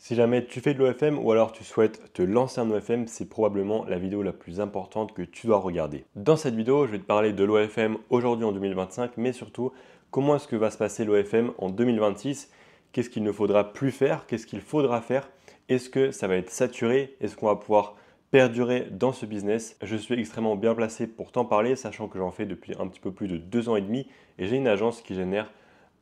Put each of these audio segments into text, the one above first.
Si jamais tu fais de l'OFM ou alors tu souhaites te lancer en OFM, c'est probablement la vidéo la plus importante que tu dois regarder. Dans cette vidéo, je vais te parler de l'OFM aujourd'hui en 2025, mais surtout comment est-ce que va se passer l'OFM en 2026, qu'est-ce qu'il ne faudra plus faire, qu'est-ce qu'il faudra faire, est-ce que ça va être saturé, est-ce qu'on va pouvoir perdurer dans ce business. Je suis extrêmement bien placé pour t'en parler, sachant que j'en fais depuis un petit peu plus de 2 ans et demi et j'ai une agence qui génère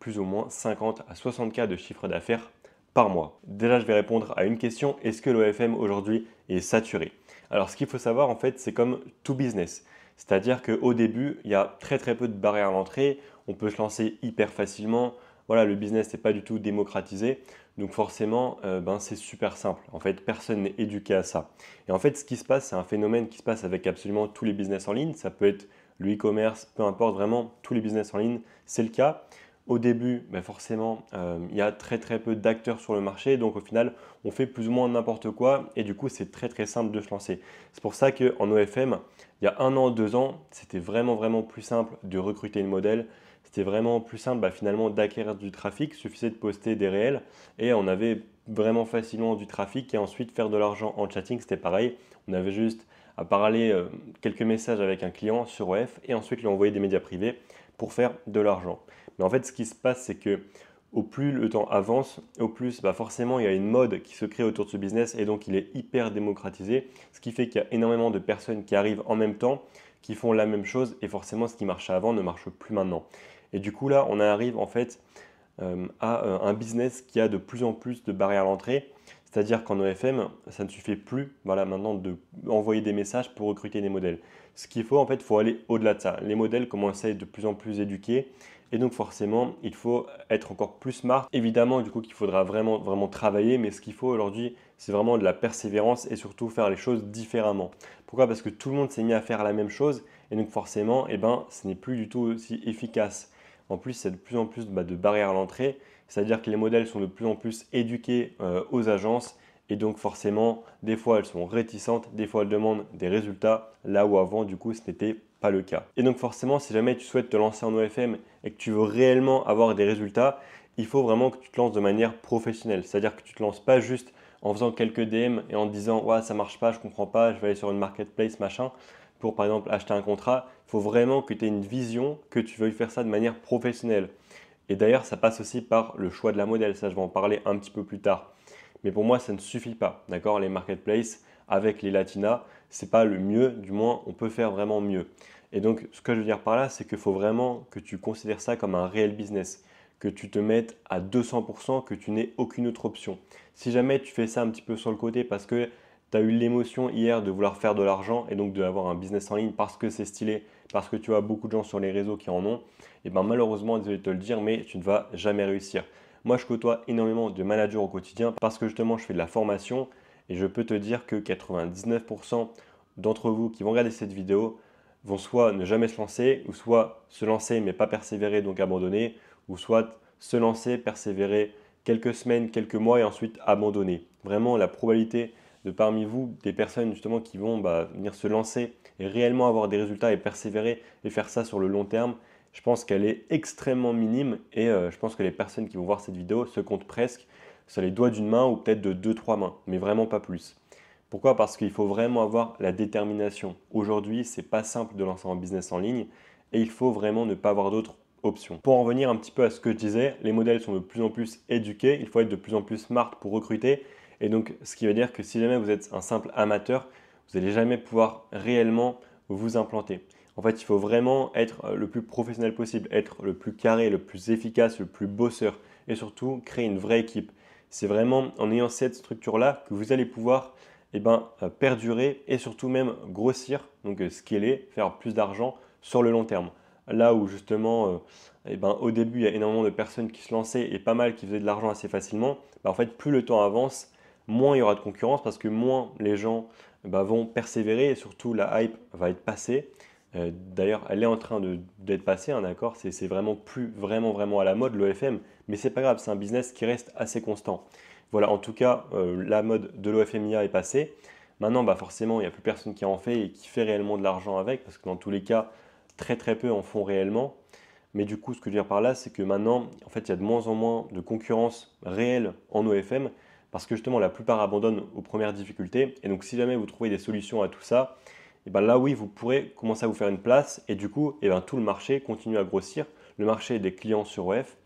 plus ou moins 50 à 60 k de chiffre d'affaires par mois. Déjà, je vais répondre à une question, est-ce que l'OFM aujourd'hui est saturé? Alors, ce qu'il faut savoir, en fait, c'est comme tout business. C'est-à-dire qu'au début, il y a très très peu de barrières à l'entrée, on peut se lancer hyper facilement. Voilà, le business n'est pas du tout démocratisé, donc forcément, c'est super simple. En fait, personne n'est éduqué à ça. Et en fait, ce qui se passe, c'est un phénomène qui se passe avec absolument tous les business en ligne. Ça peut être le e-commerce, peu importe, vraiment tous les business en ligne, c'est le cas. Au début, forcément, il y a très très peu d'acteurs sur le marché, donc au final, on fait plus ou moins n'importe quoi et du coup, c'est très très simple de se lancer. C'est pour ça qu'en OFM, il y a 1 an, 2 ans, c'était vraiment vraiment plus simple de recruter une modèle. C'était vraiment plus simple finalement d'acquérir du trafic. Il suffisait de poster des réels et on avait vraiment facilement du trafic et ensuite faire de l'argent en chatting, c'était pareil. On avait juste à parler quelques messages avec un client sur OF et ensuite lui envoyer des médias privés pour faire de l'argent. Mais en fait, ce qui se passe, c'est que au plus le temps avance, au plus forcément il y a une mode qui se crée autour de ce business et donc il est hyper démocratisé, ce qui fait qu'il y a énormément de personnes qui arrivent en même temps, qui font la même chose et forcément ce qui marchait avant ne marche plus maintenant. Et du coup là, on arrive en fait à un business qui a de plus en plus de barrières à l'entrée. C'est-à-dire qu'en OFM, ça ne suffit plus maintenant d'envoyer des messages pour recruter des modèles. Ce qu'il faut, en fait, il faut aller au-delà de ça. Les modèles commencent à être de plus en plus éduqués et donc forcément, il faut être encore plus smart. Évidemment, du coup, qu'il faudra vraiment, vraiment travailler, mais ce qu'il faut aujourd'hui, c'est vraiment de la persévérance et surtout faire les choses différemment. Pourquoi? Parce que tout le monde s'est mis à faire la même chose et donc forcément, ce n'est plus du tout aussi efficace. En plus, il y a de plus en plus de barrières à l'entrée, c'est-à-dire que les modèles sont de plus en plus éduqués aux agences et donc forcément, des fois elles sont réticentes, des fois elles demandent des résultats, là où avant, du coup, ce n'était pas le cas. Et donc forcément, si jamais tu souhaites te lancer en OFM et que tu veux réellement avoir des résultats, il faut vraiment que tu te lances de manière professionnelle. C'est-à-dire que tu ne te lances pas juste en faisant quelques DM et en te disant ouais, ça marche pas, je comprends pas, je vais aller sur une marketplace, machin pour par exemple acheter un contrat, il faut vraiment que tu aies une vision, que tu veuilles faire ça de manière professionnelle. Et d'ailleurs, ça passe aussi par le choix de la modèle, ça je vais en parler un petit peu plus tard. Mais pour moi, ça ne suffit pas, d'accord? Les marketplaces avec les latinas, c'est pas le mieux, du moins on peut faire vraiment mieux. Et donc, ce que je veux dire par là, c'est qu'il faut vraiment que tu considères ça comme un réel business, que tu te mettes à 200%, que tu n'aies aucune autre option. Si jamais tu fais ça un petit peu sur le côté parce que tu as eu l'émotion hier de vouloir faire de l'argent et donc d'avoir un business en ligne parce que c'est stylé, parce que tu as beaucoup de gens sur les réseaux qui en ont, et malheureusement, désolé de te le dire, mais tu ne vas jamais réussir. Moi, je côtoie énormément de managers au quotidien parce que justement, je fais de la formation et je peux te dire que 99% d'entre vous qui vont regarder cette vidéo vont soit ne jamais se lancer, ou soit se lancer mais pas persévérer, donc abandonner, ou soit se lancer, persévérer quelques semaines, quelques mois et ensuite abandonner. Vraiment, la probabilité de parmi vous, des personnes justement qui vont venir se lancer et réellement avoir des résultats et persévérer et faire ça sur le long terme, je pense qu'elle est extrêmement minime et je pense que les personnes qui vont voir cette vidéo se comptent presque sur les doigts d'une main ou peut-être de deux, trois mains, mais vraiment pas plus. Pourquoi? Parce qu'il faut vraiment avoir la détermination. Aujourd'hui, c'est pas simple de lancer un business en ligne et il faut vraiment ne pas avoir d'autres options. Pour en revenir un petit peu à ce que je disais, les modèles sont de plus en plus éduqués, il faut être de plus en plus smart pour recruter et donc ce qui veut dire que si jamais vous êtes un simple amateur, vous n'allez jamais pouvoir réellement vous implanter. En fait, il faut vraiment être le plus professionnel possible, être le plus carré, le plus efficace, le plus bosseur et surtout créer une vraie équipe. C'est vraiment en ayant cette structure-là que vous allez pouvoir perdurer et surtout même grossir, donc scaler, faire plus d'argent sur le long terme. Là où justement, au début, il y a énormément de personnes qui se lançaient et pas mal qui faisaient de l'argent assez facilement, en fait, plus le temps avance, moins il y aura de concurrence parce que moins les gens vont persévérer et surtout la hype va être passée. D'ailleurs, elle est en train d'être passée, hein, d'accord? C'est vraiment plus vraiment à la mode l'OFM, mais c'est pas grave, c'est un business qui reste assez constant. Voilà, en tout cas, la mode de l'OFMIA est passée. Maintenant, forcément, il n'y a plus personne qui en fait et qui fait réellement de l'argent avec, parce que dans tous les cas, très très peu en font réellement. Mais du coup, ce que je veux dire par là, c'est que maintenant, en fait, il y a de moins en moins de concurrence réelle en OFM. parce que justement la plupart abandonnent aux premières difficultés. Et donc si jamais vous trouvez des solutions à tout ça, et ben là oui, vous pourrez commencer à vous faire une place et du coup, et ben, tout le marché continue à grossir, le marché des clients sur OF.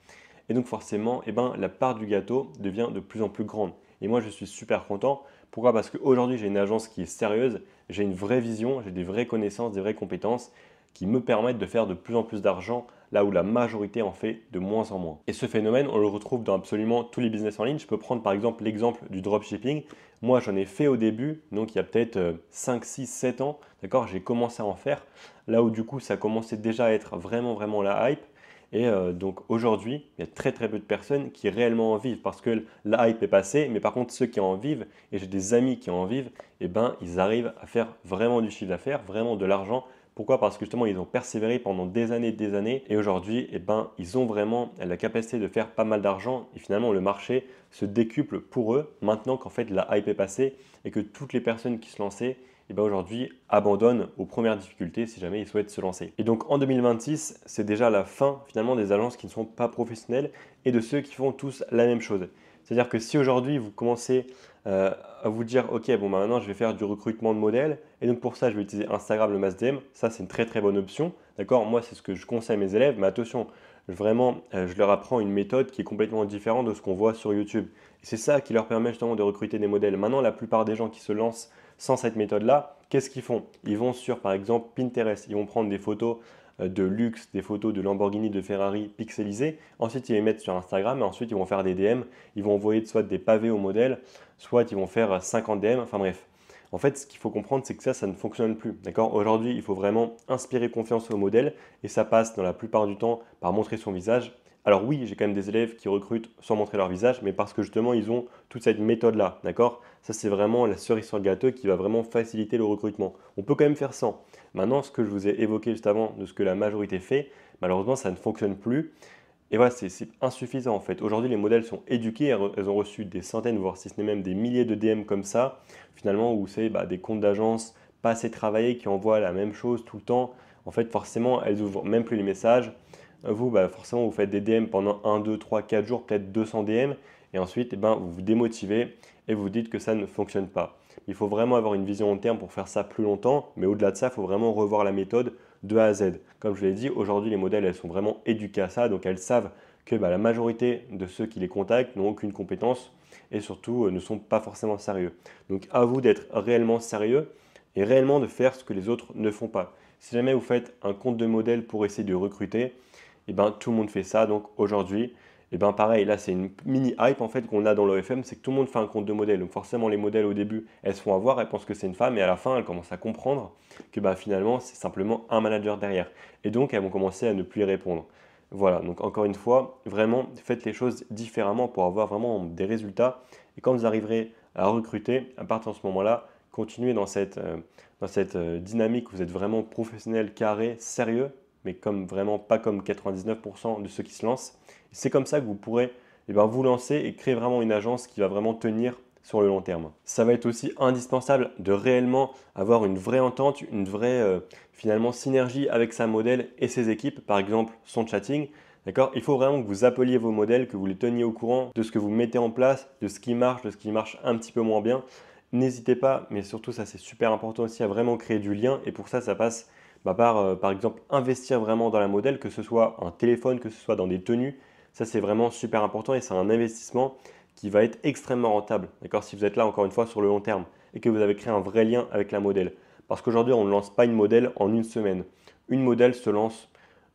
Et donc forcément, eh ben, la part du gâteau devient de plus en plus grande. Et moi, je suis super content. Pourquoi? Parce qu'aujourd'hui, j'ai une agence qui est sérieuse, j'ai une vraie vision, j'ai des vraies connaissances, des vraies compétences qui me permettent de faire de plus en plus d'argent là où la majorité en fait de moins en moins. Et ce phénomène, on le retrouve dans absolument tous les business en ligne. Je peux prendre par exemple l'exemple du dropshipping. Moi, j'en ai fait au début, donc il y a peut-être 5, 6, 7 ans, d'accord, j'ai commencé à en faire. Là où du coup, ça commençait déjà à être vraiment la hype. Et donc aujourd'hui, il y a très peu de personnes qui réellement en vivent parce que la hype est passée, mais par contre ceux qui en vivent, et j'ai des amis qui en vivent, eh ben, ils arrivent à faire vraiment du chiffre d'affaires, vraiment de l'argent. Pourquoi? Parce que justement, ils ont persévéré pendant des années, et aujourd'hui, eh ben, ils ont vraiment la capacité de faire pas mal d'argent, et finalement, le marché se décuple pour eux, maintenant qu'en fait la hype est passée, et que toutes les personnes qui se lançaient, et ben aujourd'hui abandonnent aux premières difficultés si jamais ils souhaitent se lancer. Et donc en 2026, c'est déjà la fin finalement des agences qui ne sont pas professionnelles et de ceux qui font tous la même chose. C'est-à-dire que si aujourd'hui vous commencez à vous dire ok bon bah, maintenant je vais faire du recrutement de modèles et donc pour ça je vais utiliser Instagram, le Mass DM, ça c'est une très bonne option. D'accord? Moi c'est ce que je conseille à mes élèves, mais attention, vraiment je leur apprends une méthode qui est complètement différente de ce qu'on voit sur YouTube. Et c'est ça qui leur permet justement de recruter des modèles. Maintenant la plupart des gens qui se lancent sans cette méthode-là, qu'est-ce qu'ils font? Ils vont sur, par exemple, Pinterest. Ils vont prendre des photos de luxe, des photos de Lamborghini, de Ferrari pixelisées. Ensuite, ils les mettent sur Instagram et ensuite, ils vont faire des DM. Ils vont envoyer soit des pavés au modèle, soit ils vont faire 50 DM. Enfin bref. En fait, ce qu'il faut comprendre, c'est que ça ne fonctionne plus. D'accord? Aujourd'hui, il faut vraiment inspirer confiance au modèle et ça passe dans la plupart du temps par montrer son visage. Alors oui, j'ai quand même des élèves qui recrutent sans montrer leur visage, mais parce que justement, ils ont toute cette méthode-là, d'accord? Ça, c'est vraiment la cerise sur le gâteau qui va vraiment faciliter le recrutement. On peut quand même faire sans. Maintenant, ce que je vous ai évoqué juste avant de ce que la majorité fait, malheureusement, ça ne fonctionne plus. Et voilà, c'est insuffisant en fait. Aujourd'hui, les modèles sont éduqués, elles ont reçu des centaines, voire si ce n'est même des milliers de DM comme ça, finalement, où c'est des comptes d'agence pas assez travaillés qui envoient la même chose tout le temps. En fait, forcément, elles ouvrent même plus les messages. Vous, forcément, vous faites des DM pendant 1, 2, 3, 4 jours, peut-être 200 DM, et ensuite, vous vous démotivez et vous dites que ça ne fonctionne pas. Il faut vraiment avoir une vision long terme pour faire ça plus longtemps, mais au-delà de ça, il faut vraiment revoir la méthode de A à Z. Comme je l'ai dit, aujourd'hui, les modèles, elles sont vraiment éduquées à ça, donc elles savent que la majorité de ceux qui les contactent n'ont aucune compétence et surtout ne sont pas forcément sérieux. Donc à vous d'être réellement sérieux et réellement de faire ce que les autres ne font pas. Si jamais vous faites un compte de modèle pour essayer de recruter, tout le monde fait ça. Donc aujourd'hui, pareil, là c'est une mini hype en fait qu'on a dans l'OFM, c'est que tout le monde fait un compte de modèle. Donc forcément les modèles au début, elles se font avoir, elles pensent que c'est une femme et à la fin elles commencent à comprendre que finalement c'est simplement un manager derrière. Et donc elles vont commencer à ne plus y répondre. Voilà, donc encore une fois, vraiment faites les choses différemment pour avoir vraiment des résultats. Et quand vous arriverez à recruter, à partir de ce moment-là, continuez dans cette dynamique où vous êtes vraiment professionnel, carré, sérieux, mais comme vraiment pas comme 99% de ceux qui se lancent. C'est comme ça que vous pourrez vous lancer et créer vraiment une agence qui va vraiment tenir sur le long terme. Ça va être aussi indispensable de réellement avoir une vraie entente, une vraie finalement synergie avec sa modèle et ses équipes, par exemple son chatting. D'accord? Il faut vraiment que vous appeliez vos modèles, que vous les teniez au courant de ce que vous mettez en place, de ce qui marche un petit peu moins bien. N'hésitez pas, mais surtout ça c'est super important aussi à vraiment créer du lien et pour ça ça passe par exemple investir vraiment dans la modèle, que ce soit un téléphone, que ce soit dans des tenues. Ça c'est vraiment super important et c'est un investissement qui va être extrêmement rentable. D'accord? Si vous êtes là encore une fois sur le long terme et que vous avez créé un vrai lien avec la modèle. Parce qu'aujourd'hui on ne lance pas une modèle en une semaine. Une modèle se lance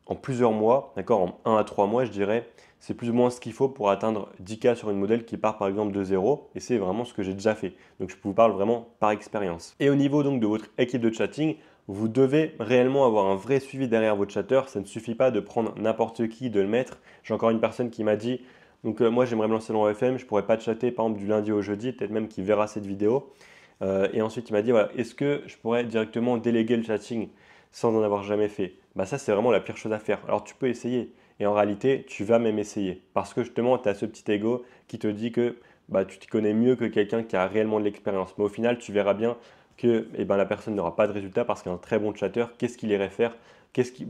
en plusieurs mois, d'accord, en 1 à 3 mois je dirais. C'est plus ou moins ce qu'il faut pour atteindre 10K sur une modèle qui part par exemple de zéro et c'est vraiment ce que j'ai déjà fait. Donc je vous parle vraiment par expérience. Et au niveau donc de votre équipe de chatting, vous devez réellement avoir un vrai suivi derrière votre chatter. Ça ne suffit pas de prendre n'importe qui, de le mettre. J'ai encore une personne qui m'a dit, donc moi j'aimerais me lancer dans l'OFM, je ne pourrais pas chatter par exemple du lundi au jeudi, peut-être même qu'il verra cette vidéo. Et ensuite il m'a dit, voilà, est-ce que je pourrais directement déléguer le chatting sans en avoir jamais fait? Ça c'est vraiment la pire chose à faire. Alors tu peux essayer et en réalité tu vas même essayer parce que justement tu as ce petit ego qui te dit que tu t'y connais mieux que quelqu'un qui a réellement de l'expérience. Mais au final tu verras bien que la personne n'aura pas de résultat parce qu'un très bon chatter, qu'est-ce qu'il irait faire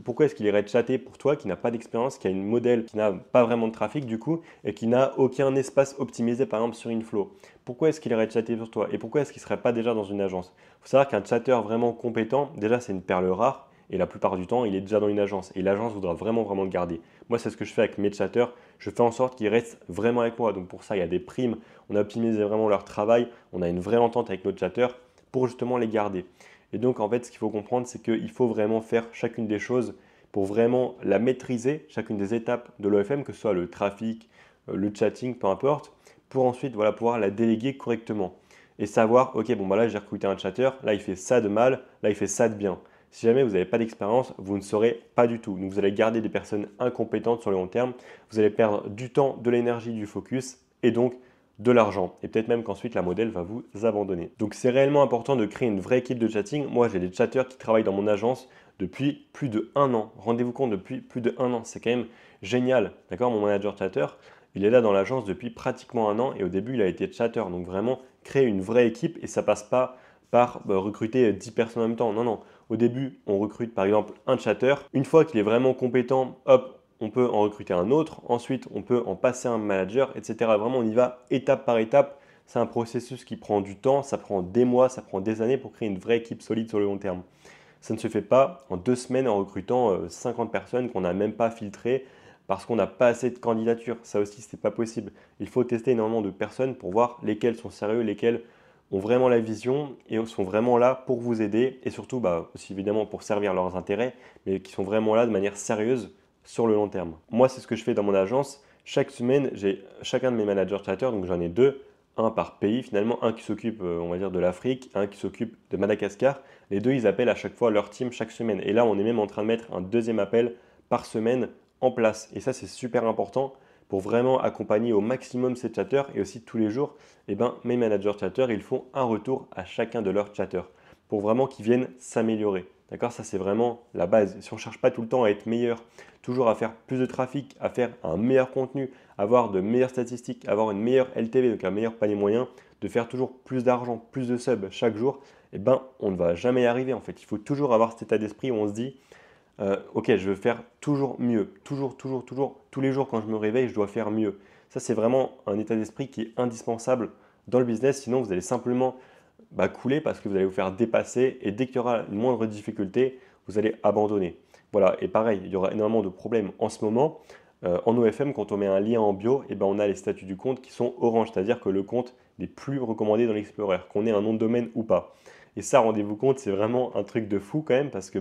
Pourquoi est-ce qu'il irait chatter pour toi qui n'a pas d'expérience, qui a une modèle, qui n'a pas vraiment de trafic du coup, et qui n'a aucun espace optimisé par exemple sur Inflow? Pourquoi est-ce qu'il irait chatter sur toi? Et pourquoi est-ce qu'il ne serait pas déjà dans une agence? Il faut savoir qu'un chatter vraiment compétent, déjà c'est une perle rare, et la plupart du temps, il est déjà dans une agence. Et l'agence voudra vraiment le garder. Moi, c'est ce que je fais avec mes chatters. Je fais en sorte qu'ils restent vraiment avec moi. Donc pour ça, il y a des primes. On a optimisé vraiment leur travail. On a une vraie entente avec nos chatters pour justement les garder. Et donc, en fait, ce qu'il faut comprendre, c'est qu'il faut vraiment faire chacune des choses pour vraiment la maîtriser, chacune des étapes de l'OFM, que ce soit le trafic, le chatting, peu importe, pour ensuite voilà, pouvoir la déléguer correctement. Et savoir, ok, bon, bah là, j'ai recruté un chatter, là, il fait ça de mal, là, il fait ça de bien. Si jamais vous n'avez pas d'expérience, vous ne saurez pas du tout. Donc, vous allez garder des personnes incompétentes sur le long terme, vous allez perdre du temps, de l'énergie, du focus, et donc de l'argent. Et peut-être même qu'ensuite la modèle va vous abandonner. Donc c'est réellement important de créer une vraie équipe de chatting. Moi, j'ai des chatteurs qui travaillent dans mon agence depuis plus de 1 an. Rendez-vous compte, depuis plus de 1 an. C'est quand même génial. D'accord? Mon manager chatter, il est là dans l'agence depuis pratiquement 1 an et au début, il a été chatter. Donc vraiment, créer une vraie équipe et ça passe pas par recruter 10 personnes en même temps. Non, non. Au début, on recrute par exemple un chatter. Une fois qu'il est vraiment compétent, hop, on peut en recruter un autre, ensuite on peut en passer un manager, etc. Vraiment, on y va étape par étape. C'est un processus qui prend du temps, ça prend des mois, ça prend des années pour créer une vraie équipe solide sur le long terme. Ça ne se fait pas en 2 semaines en recrutant 50 personnes qu'on n'a même pas filtrées parce qu'on n'a pas assez de candidatures. Ça aussi, ce n'est pas possible. Il faut tester énormément de personnes pour voir lesquelles sont sérieux, lesquelles ont vraiment la vision et sont vraiment là pour vous aider et surtout aussi évidemment pour servir leurs intérêts, mais qui sont vraiment là de manière sérieuse sur le long terme. Moi, c'est ce que je fais dans mon agence. Chaque semaine, j'ai chacun de mes managers chatters, donc j'en ai deux, un par pays finalement, un qui s'occupe, on va dire, de l'Afrique, un qui s'occupe de Madagascar. Les deux, ils appellent à chaque fois leur team chaque semaine. Et là, on est même en train de mettre un deuxième appel par semaine en place. Et ça, c'est super important pour vraiment accompagner au maximum ces chatters et aussi tous les jours, mes managers chatters, ils font un retour à chacun de leurs chatters pour vraiment qu'ils viennent s'améliorer. D'accord? Ça, c'est vraiment la base. Si on ne cherche pas tout le temps à être meilleur, toujours à faire plus de trafic, à faire un meilleur contenu, avoir de meilleures statistiques, avoir une meilleure LTV, donc un meilleur panier moyen, de faire toujours plus d'argent, plus de subs chaque jour, on ne va jamais y arriver en fait. Il faut toujours avoir cet état d'esprit où on se dit, ok, je veux faire toujours mieux, toujours, tous les jours quand je me réveille, je dois faire mieux. Ça, c'est vraiment un état d'esprit qui est indispensable dans le business, sinon vous allez simplement couler parce que vous allez vous faire dépasser et dès qu'il y aura une moindre difficulté, vous allez abandonner. Voilà, et pareil, il y aura énormément de problèmes en ce moment. En OFM, quand on met un lien en bio, on a les statuts du compte qui sont orange, c'est-à-dire que le compte n'est plus recommandé dans l'Explorer, qu'on ait un nom de domaine ou pas. Et ça, rendez-vous compte, c'est vraiment un truc de fou quand même parce que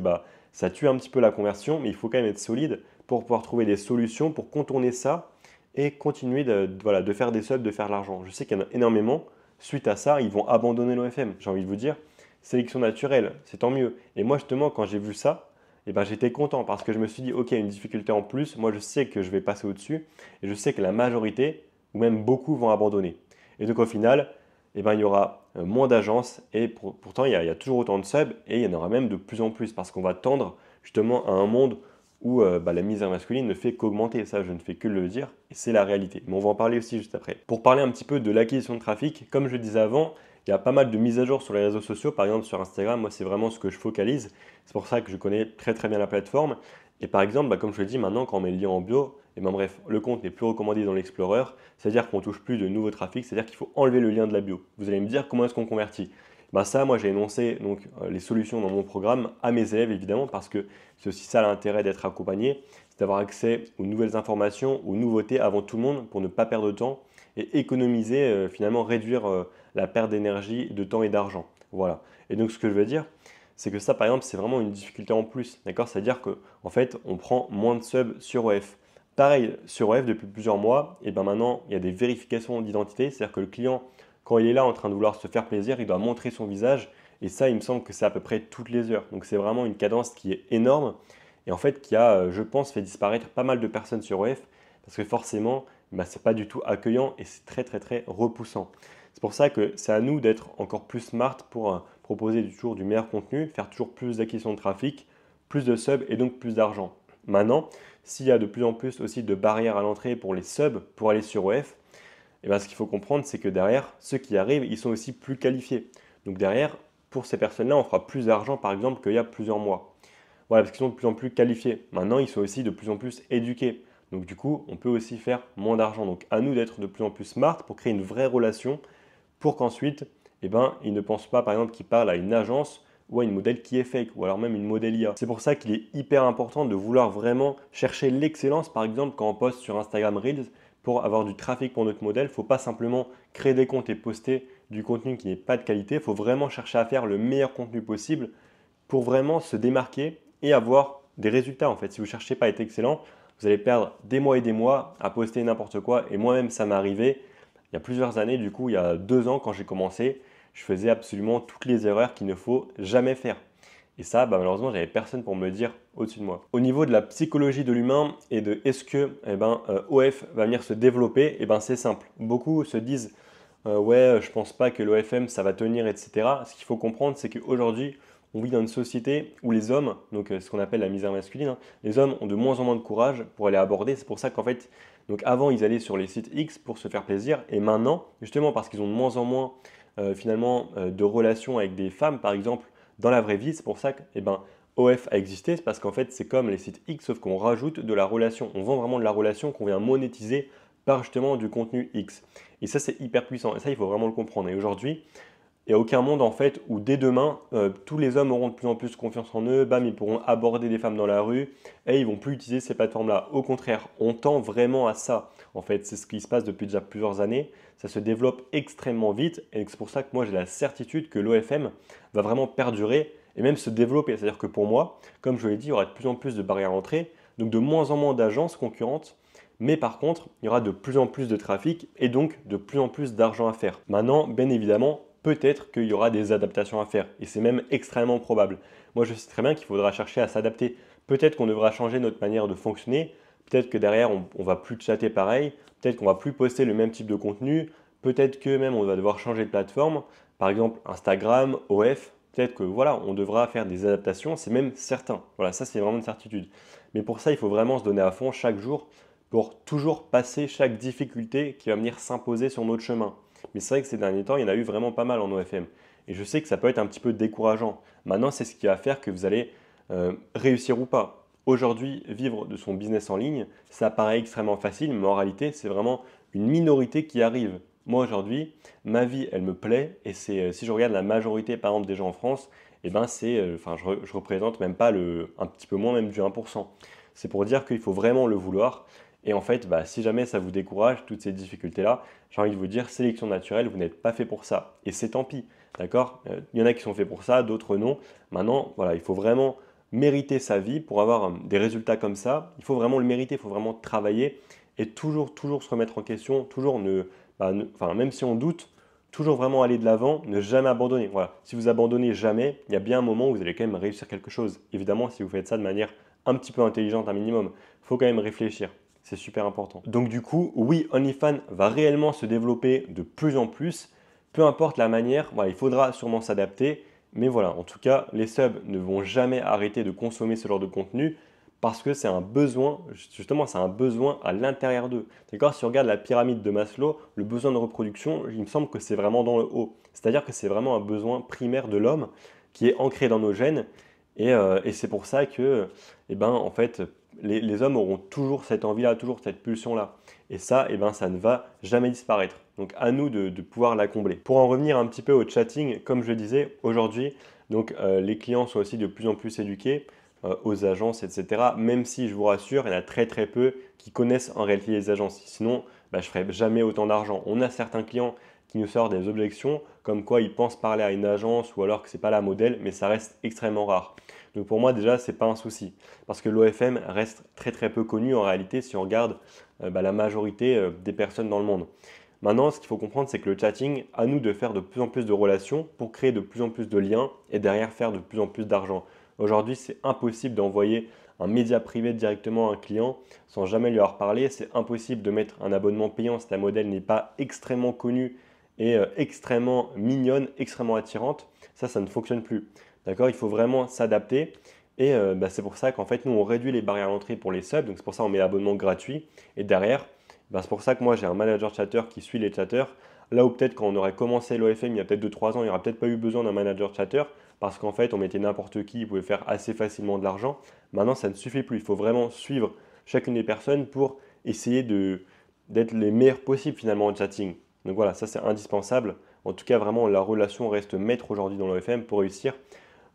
ça tue un petit peu la conversion, mais il faut quand même être solide pour pouvoir trouver des solutions pour contourner ça et continuer de faire des subs, de faire de l'argent. Je sais qu'il y en a énormément. Suite à ça, ils vont abandonner l'OFM. J'ai envie de vous dire, sélection naturelle, c'est tant mieux. Et moi, justement, quand j'ai vu ça, j'étais content parce que je me suis dit, ok, une difficulté en plus, moi je sais que je vais passer au-dessus et je sais que la majorité, ou même beaucoup, vont abandonner. Et donc au final, il y aura moins d'agences et pourtant il y a toujours autant de subs et il y en aura même de plus en plus parce qu'on va tendre justement à un monde où la misère masculine ne fait qu'augmenter. Ça, je ne fais que le dire et c'est la réalité. Mais on va en parler aussi juste après. Pour parler un petit peu de l'acquisition de trafic, comme je le disais avant, il y a pas mal de mises à jour sur les réseaux sociaux, par exemple sur Instagram, moi c'est vraiment ce que je focalise. C'est pour ça que je connais très bien la plateforme. Et par exemple, comme je le dis maintenant, quand on met le lien en bio, bref, le compte n'est plus recommandé dans l'Explorer, c'est-à-dire qu'on ne touche plus de nouveaux trafics, c'est-à-dire qu'il faut enlever le lien de la bio. Vous allez me dire comment est-ce qu'on convertit? Ça, moi j'ai énoncé donc, les solutions dans mon programme à mes élèves évidemment, parce que c'est aussi ça l'intérêt d'être accompagné, c'est d'avoir accès aux nouvelles informations, aux nouveautés avant tout le monde pour ne pas perdre de temps et économiser, finalement réduire la perte d'énergie, de temps et d'argent. Voilà. Et donc ce que je veux dire, c'est que ça par exemple c'est vraiment une difficulté en plus, d'accord? C'est-à-dire qu'en fait on prend moins de subs sur OF. Pareil, sur OF depuis plusieurs mois, et maintenant il y a des vérifications d'identité, c'est-à-dire que le client, quand il est là en train de vouloir se faire plaisir, il doit montrer son visage, et ça il me semble que c'est à peu près toutes les heures. Donc c'est vraiment une cadence qui est énorme, et en fait qui a, je pense, fait disparaître pas mal de personnes sur OF, parce que forcément, c'est pas du tout accueillant et c'est très repoussant. C'est pour ça que c'est à nous d'être encore plus smart pour proposer toujours du meilleur contenu, faire toujours plus d'acquisition de trafic, plus de subs et donc plus d'argent. Maintenant, s'il y a de plus en plus aussi de barrières à l'entrée pour les subs, pour aller sur OF, ce qu'il faut comprendre, c'est que derrière, ceux qui arrivent, ils sont aussi plus qualifiés. Donc derrière, pour ces personnes-là, on fera plus d'argent par exemple qu'il y a plusieurs mois. Voilà, parce qu'ils sont de plus en plus qualifiés. Maintenant, ils sont aussi de plus en plus éduqués. Donc du coup, on peut aussi faire moins d'argent. Donc à nous d'être de plus en plus smart pour créer une vraie relation pour qu'ensuite, eh ben, ils ne pensent pas, par exemple, qu'ils parlent à une agence ou à une modèle qui est fake, ou alors même une modèle IA. C'est pour ça qu'il est hyper important de vouloir vraiment chercher l'excellence, par exemple, quand on poste sur Instagram Reels, pour avoir du trafic pour notre modèle. Il ne faut pas simplement créer des comptes et poster du contenu qui n'est pas de qualité. Il faut vraiment chercher à faire le meilleur contenu possible pour vraiment se démarquer et avoir des résultats. En fait, si vous ne cherchez pas à être excellent, vous allez perdre des mois et des mois à poster n'importe quoi. Et moi-même, ça m'est arrivé il y a plusieurs années. Du coup, il y a 2 ans, quand j'ai commencé, je faisais absolument toutes les erreurs qu'il ne faut jamais faire. Et ça, malheureusement, j'avais personne pour me le dire au-dessus de moi. Au niveau de la psychologie de l'humain et de est-ce que OF va venir se développer, c'est simple. Beaucoup se disent ouais, je pense pas que l'OFM ça va tenir, etc. Ce qu'il faut comprendre, c'est qu'aujourd'hui, on vit dans une société où les hommes, donc ce qu'on appelle la misère masculine, hein, les hommes ont de moins en moins de courage pour aller aborder. C'est pour ça qu'en fait, donc avant, ils allaient sur les sites X pour se faire plaisir. Et maintenant, justement parce qu'ils ont de moins en moins de relations avec des femmes, par exemple, dans la vraie vie, c'est pour ça que OF a existé. C'est parce qu'en fait, c'est comme les sites X, sauf qu'on rajoute de la relation. On vend vraiment de la relation qu'on vient monétiser par justement du contenu X. Et ça, c'est hyper puissant. Et ça, il faut vraiment le comprendre. Et aujourd'hui, il n'y a aucun monde en fait où dès demain, tous les hommes auront de plus en plus confiance en eux, bam, ils pourront aborder des femmes dans la rue et ils vont plus utiliser ces plateformes-là. Au contraire, on tend vraiment à ça. En fait, c'est ce qui se passe depuis déjà plusieurs années. Ça se développe extrêmement vite et c'est pour ça que moi j'ai la certitude que l'OFM va vraiment perdurer et même se développer. C'est-à-dire que pour moi, comme je l'ai dit, il y aura de plus en plus de barrières à l'entrée, donc de moins en moins d'agences concurrentes. Mais par contre, il y aura de plus en plus de trafic et donc de plus en plus d'argent à faire. Maintenant, bien évidemment, peut-être qu'il y aura des adaptations à faire et c'est même extrêmement probable. Moi, je sais très bien qu'il faudra chercher à s'adapter. Peut-être qu'on devra changer notre manière de fonctionner. Peut-être que derrière, on va plus chatter pareil. Peut-être qu'on va plus poster le même type de contenu. Peut-être que même on va devoir changer de plateforme. Par exemple, Instagram, OF. Peut-être que voilà, on devra faire des adaptations. C'est même certain. Voilà, ça c'est vraiment une certitude. Mais pour ça, il faut vraiment se donner à fond chaque jour pour toujours passer chaque difficulté qui va venir s'imposer sur notre chemin. Mais c'est vrai que ces derniers temps, il y en a eu vraiment pas mal en OFM. Et je sais que ça peut être un petit peu décourageant. Maintenant, c'est ce qui va faire que vous allez réussir ou pas. Aujourd'hui, vivre de son business en ligne, ça paraît extrêmement facile, mais en réalité, c'est vraiment une minorité qui arrive. Moi, aujourd'hui, ma vie, elle me plaît. Et c'est si je regarde la majorité, par exemple, des gens en France, je représente même pas un petit peu moins même du 1%. C'est pour dire qu'il faut vraiment le vouloir. Et en fait, si jamais ça vous décourage, toutes ces difficultés-là, j'ai envie de vous dire, sélection naturelle, vous n'êtes pas fait pour ça. Et c'est tant pis, d'accord? Il y en a qui sont faits pour ça, d'autres non. Maintenant, voilà, il faut vraiment mériter sa vie pour avoir des résultats comme ça. Il faut vraiment le mériter, il faut vraiment travailler et toujours, toujours se remettre en question, toujours même si on doute, toujours vraiment aller de l'avant, ne jamais abandonner. Voilà. Si vous abandonnez jamais, il y a bien un moment où vous allez quand même réussir quelque chose. Évidemment, si vous faites ça de manière un petit peu intelligente, un minimum, il faut quand même réfléchir. C'est super important. Donc du coup, oui, OnlyFans va réellement se développer de plus en plus. Peu importe la manière, voilà, il faudra sûrement s'adapter. Mais voilà, en tout cas, les subs ne vont jamais arrêter de consommer ce genre de contenu parce que c'est un besoin, justement, c'est un besoin à l'intérieur d'eux. D'accord? Si on regarde la pyramide de Maslow, le besoin de reproduction, il me semble que c'est vraiment dans le haut. C'est-à-dire que c'est vraiment un besoin primaire de l'homme qui est ancré dans nos gènes. Et c'est pour ça que, en fait, les hommes auront toujours cette envie-là, toujours cette pulsion-là. Et ça, ça ne va jamais disparaître. Donc à nous de pouvoir la combler. Pour en revenir un petit peu au chatting, comme je disais, aujourd'hui, les clients sont aussi de plus en plus éduqués aux agences, etc. Même si, je vous rassure, il y en a très très peu qui connaissent en réalité les agences. Sinon, je ne ferais jamais autant d'argent. On a certains clients qui nous sortent des objections, comme quoi ils pensent parler à une agence ou alors que ce n'est pas la modèle, mais ça reste extrêmement rare. Donc pour moi déjà, ce n'est pas un souci. Parce que l'OFM reste très très peu connu en réalité si on regarde la majorité des personnes dans le monde. Maintenant, ce qu'il faut comprendre, c'est que le chatting, à nous de faire de plus en plus de relations pour créer de plus en plus de liens et derrière faire de plus en plus d'argent. Aujourd'hui, c'est impossible d'envoyer un média privé directement à un client sans jamais lui avoir parlé. C'est impossible de mettre un abonnement payant si la modèle n'est pas extrêmement connue et extrêmement mignonne, extrêmement attirante. Ça ne fonctionne plus. D'accord? Il faut vraiment s'adapter. Et c'est pour ça qu'en fait, nous, on réduit les barrières à l'entrée pour les subs. Donc, c'est pour ça qu'on met l'abonnement gratuit. Et derrière, c'est pour ça que moi, j'ai un manager chatter qui suit les chatters Là où peut-être quand on aurait commencé l'OFM il y a peut-être 2-3 ans, il n'y aurait peut-être pas eu besoin d'un manager chatter parce qu'en fait, on mettait n'importe qui, il pouvait faire assez facilement de l'argent. Maintenant, ça ne suffit plus. Il faut vraiment suivre chacune des personnes pour essayer d'être les meilleurs possibles finalement en chatting. Donc voilà, ça c'est indispensable. En tout cas, vraiment, la relation reste maître aujourd'hui dans l'OFM pour réussir.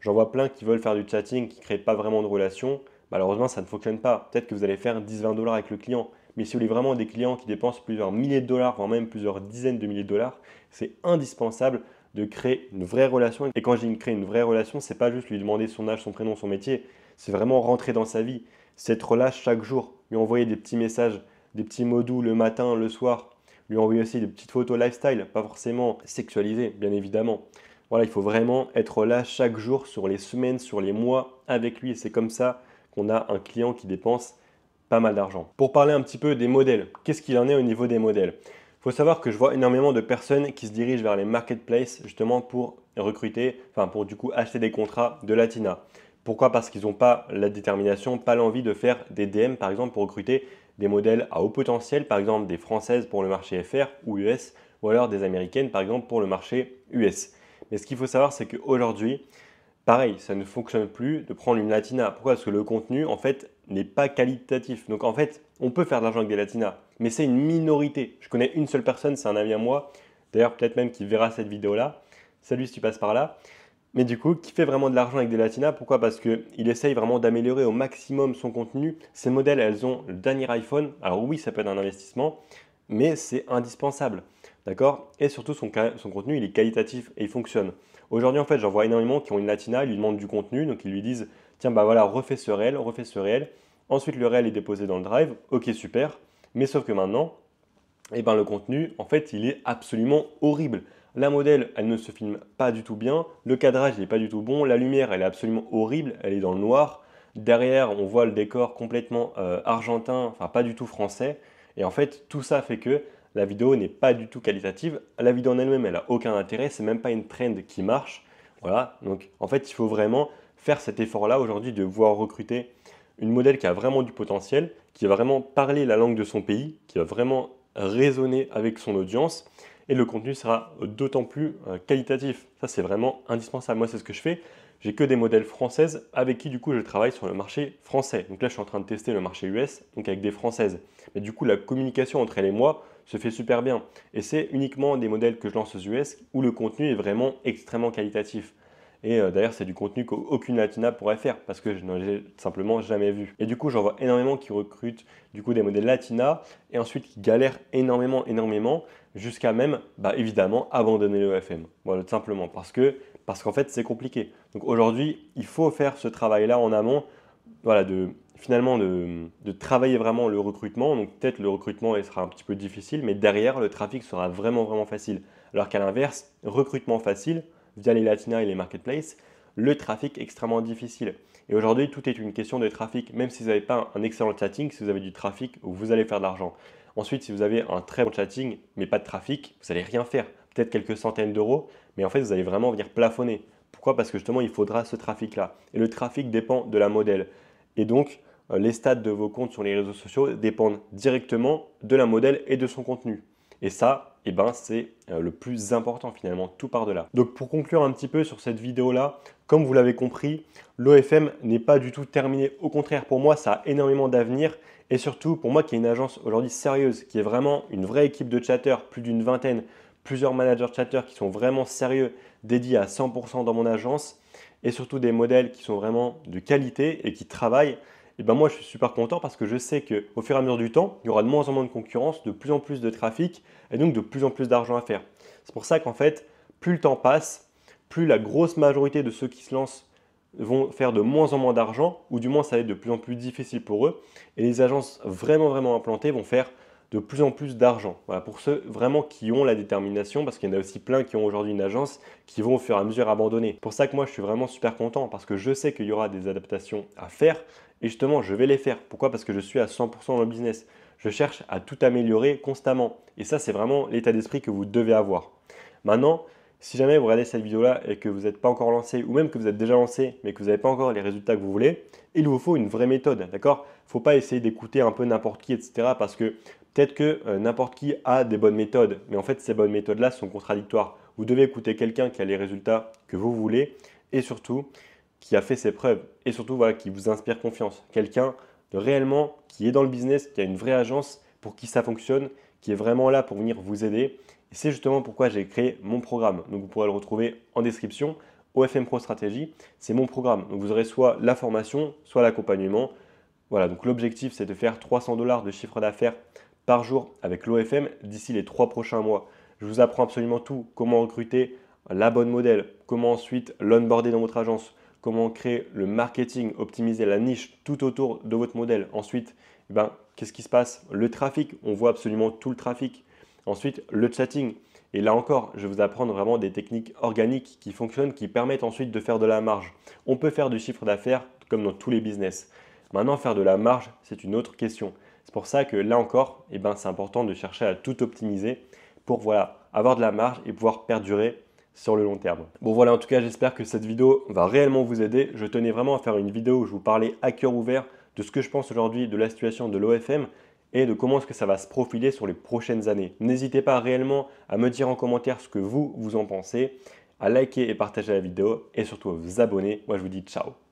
J'en vois plein qui veulent faire du chatting, qui ne créent pas vraiment de relation. Malheureusement, ça ne fonctionne pas. Peut-être que vous allez faire 10-20 $ avec le client. Mais si vous voulez vraiment des clients qui dépensent plusieurs milliers de dollars, voire même plusieurs dizaines de milliers de dollars, c'est indispensable de créer une vraie relation. Et quand je dis créer une vraie relation, c'est pas juste lui demander son âge, son prénom, son métier. C'est vraiment rentrer dans sa vie. C'est être là chaque jour, lui envoyer des petits messages, des petits mots doux le matin, le soir, lui envoyer aussi des petites photos lifestyle, pas forcément sexualisées, bien évidemment. Voilà, il faut vraiment être là chaque jour, sur les semaines, sur les mois avec lui. Et c'est comme ça qu'on a un client qui dépense pas mal d'argent. Pour parler un petit peu des modèles, qu'est-ce qu'il en est au niveau des modèles? Il faut savoir que je vois énormément de personnes qui se dirigent vers les marketplaces justement pour recruter, enfin pour du coup acheter des contrats de Latina. Pourquoi? Parce qu'ils n'ont pas la détermination, pas l'envie de faire des DM par exemple pour recruter des modèles à haut potentiel, par exemple des françaises pour le marché FR ou US, ou alors des américaines par exemple pour le marché US. Mais ce qu'il faut savoir, c'est qu'aujourd'hui, pareil, ça ne fonctionne plus de prendre une latina. Pourquoi? Parce que le contenu, en fait, n'est pas qualitatif. Donc, en fait, on peut faire de l'argent avec des latinas, mais c'est une minorité. Je connais une seule personne, c'est un ami à moi, d'ailleurs, peut-être même qui verra cette vidéo-là. Salut si tu passes par là. Mais du coup, qui fait vraiment de l'argent avec des latinas? Pourquoi? Parce qu'il essaye vraiment d'améliorer au maximum son contenu. Ces modèles, elles ont le dernier iPhone. Alors oui, ça peut être un investissement, mais c'est indispensable. D'accord? Et surtout, son contenu, il est qualitatif et il fonctionne. Aujourd'hui, en fait, j'en vois énormément qui ont une latina, ils lui demandent du contenu, donc ils lui disent, tiens, bah voilà, refais ce réel, refais ce réel. Ensuite, le réel est déposé dans le drive. Ok, super. Mais sauf que maintenant, eh ben, le contenu, en fait, il est absolument horrible. La modèle, elle ne se filme pas du tout bien. Le cadrage, il n'est pas du tout bon. La lumière, elle est absolument horrible. Elle est dans le noir. Derrière, on voit le décor complètement argentin, enfin pas du tout français. Et en fait, tout ça fait que la vidéo n'est pas du tout qualitative. La vidéo en elle-même, elle n'a aucun intérêt. C'est même pas une trend qui marche. Voilà. Donc, en fait, il faut vraiment faire cet effort-là aujourd'hui de pouvoir recruter une modèle qui a vraiment du potentiel, qui va vraiment parler la langue de son pays, qui va vraiment raisonner avec son audience et le contenu sera d'autant plus qualitatif. Ça, c'est vraiment indispensable. Moi, c'est ce que je fais. J'ai que des modèles françaises avec qui, du coup, je travaille sur le marché français. Donc là, je suis en train de tester le marché US, donc avec des françaises. Mais du coup, la communication entre elles et moi se fait super bien. Et c'est uniquement des modèles que je lance aux US où le contenu est vraiment extrêmement qualitatif. Et d'ailleurs, c'est du contenu qu'aucune latina pourrait faire parce que je n'en ai simplement jamais vu. Et du coup, j'en vois énormément qui recrutent du coup des modèles latina et ensuite qui galèrent énormément jusqu'à même, bah, évidemment, abandonner le FM. Voilà, tout simplement parce qu'en fait, c'est compliqué. Donc aujourd'hui, il faut faire ce travail-là en amont, voilà, finalement de travailler vraiment le recrutement. Donc peut-être le recrutement il sera un petit peu difficile, mais derrière, le trafic sera vraiment facile. Alors qu'à l'inverse, recrutement facile, via les latinas et les marketplaces, le trafic extrêmement difficile. Et aujourd'hui, tout est une question de trafic. Même si vous n'avez pas un excellent chatting, si vous avez du trafic, vous allez faire de l'argent. Ensuite, si vous avez un très bon chatting, mais pas de trafic, vous n'allez rien faire. Peut-être quelques centaines d'euros, mais en fait, vous allez vraiment venir plafonner. Pourquoi? Parce que justement, il faudra ce trafic-là. Et le trafic dépend de la modèle. Et donc, les stats de vos comptes sur les réseaux sociaux dépendent directement de la modèle et de son contenu. Et ça, eh ben, c'est le plus important finalement, tout par delà. Donc pour conclure un petit peu sur cette vidéo-là, comme vous l'avez compris, l'OFM n'est pas du tout terminé. Au contraire, pour moi, ça a énormément d'avenir. Et surtout, pour moi qui est une agence aujourd'hui sérieuse, qui est vraiment une vraie équipe de chatteurs, plus d'une vingtaine, plusieurs managers chatteurs qui sont vraiment sérieux, dédiés à 100% dans mon agence, et surtout des modèles qui sont vraiment de qualité et qui travaillent, et ben moi je suis super content parce que je sais qu'au fur et à mesure du temps, il y aura de moins en moins de concurrence, de plus en plus de trafic et donc de plus en plus d'argent à faire. C'est pour ça qu'en fait, plus le temps passe, plus la grosse majorité de ceux qui se lancent vont faire de moins en moins d'argent, ou du moins ça va être de plus en plus difficile pour eux. Et les agences vraiment implantées vont faire de plus en plus d'argent. Voilà, pour ceux vraiment qui ont la détermination, parce qu'il y en a aussi plein qui ont aujourd'hui une agence, qui vont au fur et à mesure abandonner. C'est pour ça que moi je suis vraiment super content, parce que je sais qu'il y aura des adaptations à faire, et justement je vais les faire. Pourquoi? Parce que je suis à 100% dans le business. Je cherche à tout améliorer constamment. Et ça, c'est vraiment l'état d'esprit que vous devez avoir. Maintenant, Si jamais vous regardez cette vidéo-là et que vous n'êtes pas encore lancé, ou même que vous êtes déjà lancé, mais que vous n'avez pas encore les résultats que vous voulez, il vous faut une vraie méthode, d'accord? Il ne faut pas essayer d'écouter un peu n'importe qui, etc. Parce que peut-être que n'importe qui a des bonnes méthodes, mais en fait, ces bonnes méthodes-là sont contradictoires. Vous devez écouter quelqu'un qui a les résultats que vous voulez et surtout qui a fait ses preuves et surtout voilà, qui vous inspire confiance. Quelqu'un de réellement qui est dans le business, qui a une vraie agence pour qui ça fonctionne, qui est vraiment là pour venir vous aider. Et c'est justement pourquoi j'ai créé mon programme. Donc vous pourrez le retrouver en description. OFM Pro Stratégie, c'est mon programme. Donc vous aurez soit la formation, soit l'accompagnement. Voilà, donc l'objectif c'est de faire 300 $ de chiffre d'affaires par jour avec l'OFM d'ici les 3 prochains mois. Je vous apprends absolument tout, comment recruter la bonne modèle, comment ensuite l'onboarder dans votre agence, comment créer le marketing, optimiser la niche tout autour de votre modèle. Ensuite, qu'est-ce qui se passe? Le trafic, on voit absolument tout le trafic. Ensuite, le chatting. Et là encore, je vais vous apprendre vraiment des techniques organiques qui fonctionnent, qui permettent ensuite de faire de la marge. On peut faire du chiffre d'affaires comme dans tous les business. Maintenant, faire de la marge, c'est une autre question. C'est pour ça que là encore, c'est important de chercher à tout optimiser pour avoir de la marge et pouvoir perdurer sur le long terme. Bon voilà, en tout cas, j'espère que cette vidéo va réellement vous aider. Je tenais vraiment à faire une vidéo où je vous parlais à cœur ouvert de ce que je pense aujourd'hui de la situation de l'OFM et de comment est-ce que ça va se profiler sur les prochaines années. N'hésitez pas réellement à me dire en commentaire ce que vous en pensez, à liker et partager la vidéo et surtout à vous abonner. Moi, je vous dis ciao.